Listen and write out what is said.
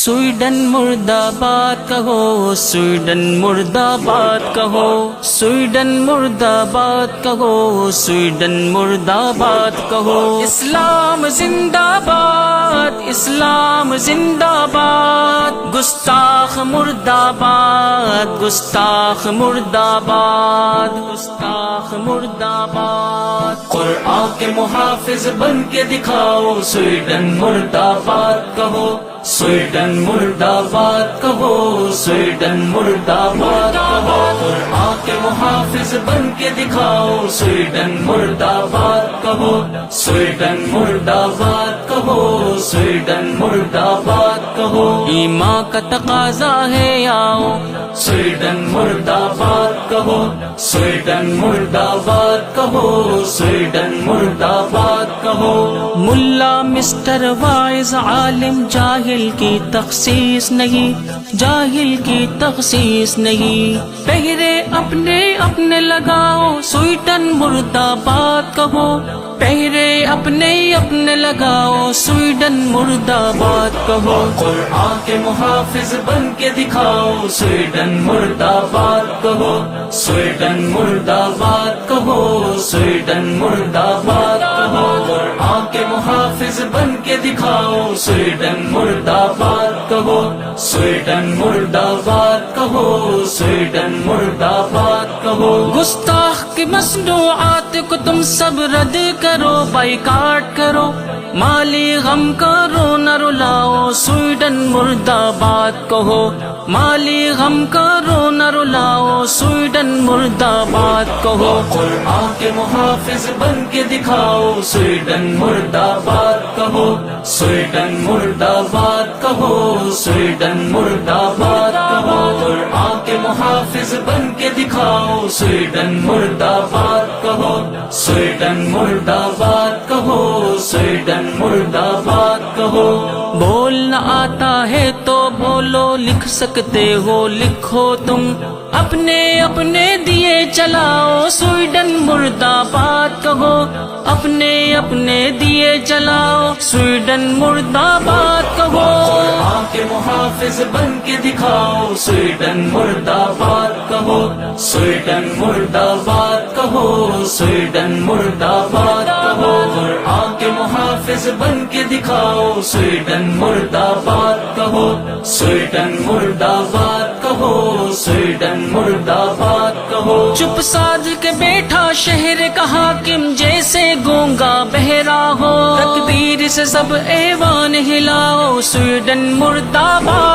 Sweden مرد آباد کہو، سویڈن مرد آباد کہو، سویڈن مرد آباد کہو، سویڈن مرد آباد کہو۔ اسلام زندہ باد، اسلام زندہ باد، گستاخ مرد آباد، گستاخ مرد آباد، گستاخ مرد آباد۔ قرآن کے محافظ بن کے دکھاؤ، سویڈن مرد آباد کہو، سویڈن مرد آباد کہو، سویڈن مرد آباد کہو۔ قرآن کے محافظ بن کے دکھاؤ، سویڈن مرد آباد کہو، سویڈن مرد آباد کہو، سویڈن مرد آباد کہو۔ ایمان کا تقاضا ہے آؤ، سویڈن مرد آباد کہو، سویڈن مرد آباد کہو، سویڈن مرد آباد کہو۔ ملا مسٹر وائز عالم جاہل کی تخصیص نہیں، جاہل کی تخصیص نہیں۔ پہرے اپنے اپنے لگاؤ، سویڈن مرد آباد کہو، پہرے اپنے اپنے لگاؤ، سویڈن مرد آباد کہو۔ قرآن کے محافظ بن کے دکھاؤ، سویڈن مرد آباد کہو، سویڈن مرد آباد کہو، سویڈن مرد آباد کہو۔ قرآن کے محافظ بن کے دکھاؤ، سویڈن مرد آباد کہو، سویڈن مرد آباد کہو، سویڈن مرد آباد کہو۔ گستاخ کی مصنوعات کو تم سب رد کرو، بائیکاٹ کرو، مالی غم کرو نہ رلاؤ، سویڈن مرد آباد کہو، مالی غم کرو نہ رلاؤ، سویڈن مرد آباد کہو۔ قرآن کے محافظ بن کے دکھاؤ، سویڈن مرد آباد کہو، سویڈن مرد آباد کہو، سویڈن مرد آباد کہو۔ قرآن کے محافظ بن کے دکھاؤ، سویڈن مرد آباد کہو، سویڈن مرد آباد کہو، سویڈن مرد آباد کہو۔ بولنا آتا ہے تو بولو، لکھ سکتے ہو لکھو تم، اپنے اپنے دیے چلاؤ، سویڈن مرد آباد کہو، اپنے اپنے دیے چلاؤ، سویڈن مرد آباد کہو۔ قرآن کے محافظ بن کے دکھاؤ، سویڈن مرد آباد کہو، سویڈن مرد آباد کہو، سویڈن مرد آباد کہو۔ قرآن کے محافظ بن کے دکھاؤ، سویڈن مرد آباد کہو، سویڈن مرد آباد کہو، سویڈن مرد آباد کہو۔ چپ سادھ کے بیٹھا شہر کا حاکم، جیسے گونگا بہرا ہو، تکبیر سے سب ایوان ہلاؤ، سویڈن مرد آباد